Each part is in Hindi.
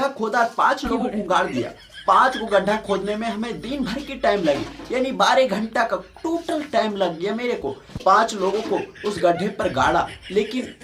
गड्ढा खोदा, 5 लोगों को गाड़ दिया। 5 को गड्ढा खोदने में हमें दिन भर की टाइम लगी, यानी 12 घंटा का टोटल टाइम लग गया मेरे को। 5 लोगों को उस गड्ढे पर गाड़ा, लेकिन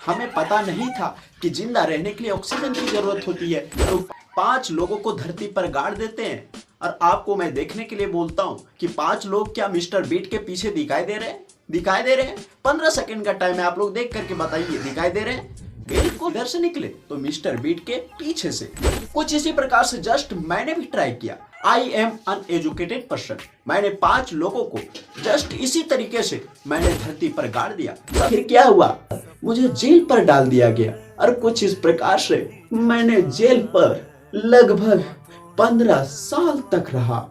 हमें पता नहीं था कि जिंदा रहने के लिए ऑक्सीजन की जरूरत होती है। तो 5 लोगों को धरती पर गाड़ देते हैं, और आपको मैं देखने के लिए बोलता हूँ कि 5 लोग क्या मिस्टर बीट के पीछे दिखाई दे रहे हैं? दिखाई दे रहे हैं? 15 सेकंड का टाइम है, आप लोग देख करके बताइए, दिखाई दे रहे हैं? बिल्कुल इधर से निकले तो मिस्टर बीट के पीछे से। कुछ इसी प्रकार से जस्ट मैंने भी ट्राई किया। I am uneducated person. मैंने 5 लोगों को जस्ट इसी तरीके से मैंने धरती पर गाड़ दिया। फिर क्या हुआ? मुझे जेल पर डाल दिया गया, और कुछ इस प्रकार से मैंने जेल पर लगभग 15 साल तक रहा।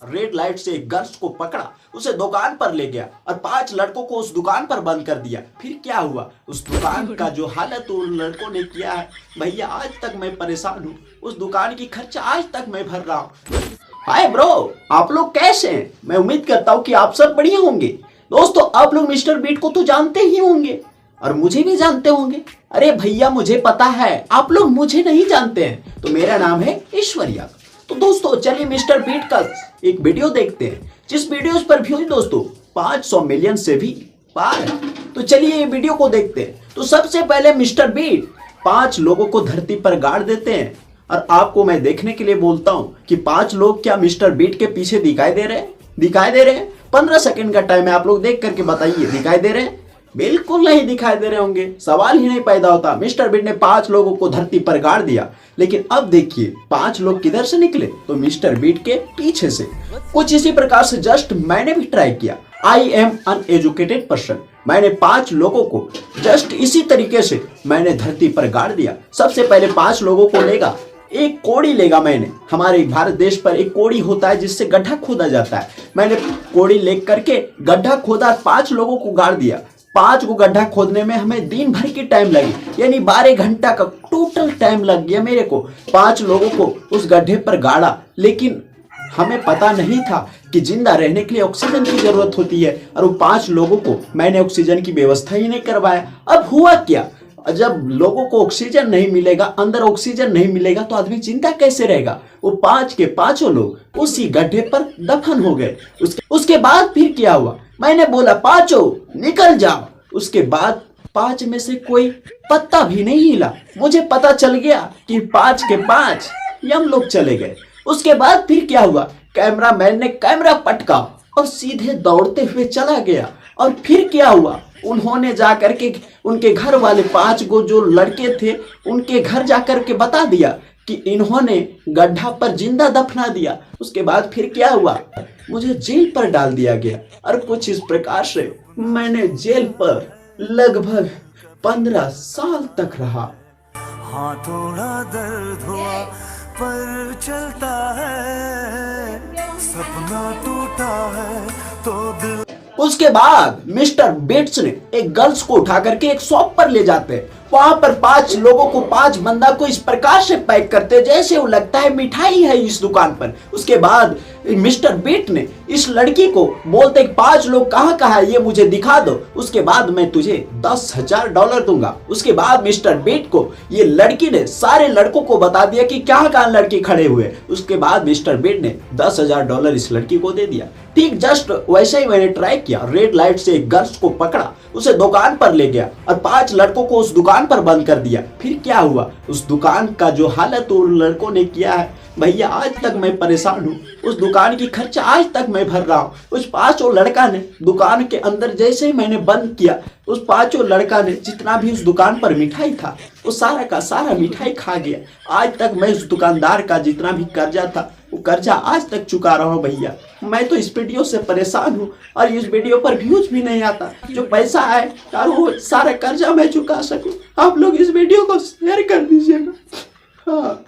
रेड लाइट से एक गर्ल्स को पकड़ा, उसे दुकान पर ले गया और 5 लड़कों को उस दुकान पर बंद कर दिया। फिर क्या हुआ? उस दुकान का जो हालत उन लड़कों ने किया है भैया, आज तक मैं परेशान हूँ। उस दुकान की खर्चा आज तक मैं भर रहा हूँ। हाय ब्रो, आप लोग कैसे हैं? मैं उम्मीद करता हूँ कि आप सब बढ़िया होंगे। दोस्तों, आप लोग मिस्टर बीट को तो जानते ही होंगे और मुझे भी जानते होंगे। अरे भैया, मुझे पता है, आप लोग मुझे नहीं जानते हैं। तो मेरा नाम है ईश्वरिया। तो दोस्तों, चलिए मिस्टर बीट का एक वीडियो देखते हैं, जिस वीडियो पर व्यूज दोस्तों 500 मिलियन से भी पार है। तो चलिए ये वीडियो को देखते हैं। तो सबसे पहले मिस्टर बीट 5 लोगों को धरती पर गाड़ देते हैं, और आपको मैं देखने के लिए बोलता हूं कि 5 लोग क्या मिस्टर बीट के पीछे दिखाई दे रहे हैं? दिखाई दे रहे हैं? 15 सेकंड का टाइम है, आप लोग देख करके बताइए, दिखाई दे रहे हैं? बिल्कुल नहीं दिखाई दे रहे होंगे, सवाल ही नहीं पैदा होता। मिस्टर बीट ने 5 लोगों को धरती पर गाड़ दिया, लेकिन अब देखिए 5 लोग किधर से निकले? तो मिस्टर बीट के पीछे से। कुछ इसी प्रकार से जस्ट मैंने भी ट्राई किया। I am uneducated person. मैंने 5 लोगों को जस्ट इसी तरीके से मैंने धरती पर गाड़ दिया। सबसे पहले 5 लोगों को लेगा, एक कोड़ी लेगा। मैंने हमारे भारत देश पर एक कोड़ी होता है जिससे गड्ढा खोदा जाता है। मैंने कोड़ी ले करके गड्ढा खोदा, 5 लोगों को गाड़ दिया। 5 को गड्ढा खोदने में हमें दिन भर की टाइम लगी, यानी 12 घंटा का टोटल टाइम लग गया मेरे को। 5 लोगों को उस गड्ढे पर गाड़ा, लेकिन हमें पता नहीं था कि जिंदा रहने के लिए ऑक्सीजन की जरूरत होती है, और वो 5 लोगों को मैंने ऑक्सीजन की व्यवस्था ही नहीं करवाया। अब हुआ क्या? जब लोगों को ऑक्सीजन नहीं मिलेगा, अंदर ऑक्सीजन नहीं मिलेगा, तो आदमी जिंदा कैसे रहेगा? वो 5 के 5 लोग उसी गड्ढे पर दफन हो गए। उसके बाद फिर क्या हुआ? मैंने बोला 5 निकल जाओ। उसके बाद 5 में से कोई पत्ता भी नहीं हिला। मुझे पता चल गया कि 5 के 5 हम लोग चले गए। उसके बाद फिर क्या हुआ? कैमरामैन ने कैमरा पटका और सीधे दौड़ते हुए चला गया। और फिर क्या हुआ? उन्होंने जाकर के उनके घर वाले 5 को जो लड़के थे, उनके घर जाकर के बता दिया कि इन्होंने गड्ढा पर जिंदा दफना दिया। उसके बाद फिर क्या हुआ? मुझे जेल पर डाल दिया गया, और कुछ इस प्रकार से मैंने जेल पर लगभग 15 साल तक रहा। हाँ, थोड़ा दर्द हुआ पर चलता है, सपना टूटा है तो दिल। उसके बाद मिस्टर बेट्स ने एक गर्ल्स को उठा करके एक शॉप पर ले जाते हैं। वहां पर 5 लोगों को, 5 बंदा को इस प्रकार से पैक करते जैसे वो लगता है मिठाई है इस दुकान पर। उसके बाद मिस्टर बेट ने इस लड़की को बोलते 5 लोग कहाँ है ये मुझे दिखा दो, उसके बाद मैं तुझे $10,000 दूंगा। उसके बाद मिस्टर बेट को ये लड़की ने सारे लड़कों को बता दिया कि कहाँ लड़की खड़े हुए। उसके बाद मिस्टर बेट ने $10,000 इस लड़की को दे दिया। ठीक जस्ट वैसे ही मैंने ट्राई किया। रेड लाइट से एक गर्ल्स को पकड़ा, उसे दुकान पर ले गया और 5 लड़कों को उस दुकान पर बंद कर दिया। फिर क्या हुआ? उस दुकान का जो हालत उन लड़कों ने किया है भैया, आज तक मैं परेशान हूँ। उस दुकान की खर्चा आज तक मैं भर रहा हूँ। उस 5 लड़का ने दुकान के अंदर जैसे ही मैंने बंद किया, उस 5 लड़का ने जितना भी उस दुकान पर मिठाई था वो सारा का सारा मिठाई खा गया। आज तक मैं उस दुकानदार का जितना भी कर्जा था वो कर्जा आज तक चुका रहा हूँ भैया। मैं तो इस वीडियो से परेशान हूँ, और इस वीडियो पर व्यूज भी नहीं आता। जो पैसा है यार वो सारा कर्जा मैं चुका सकूँ। आप लोग इस वीडियो को शेयर कर दीजिएगा। हाँ।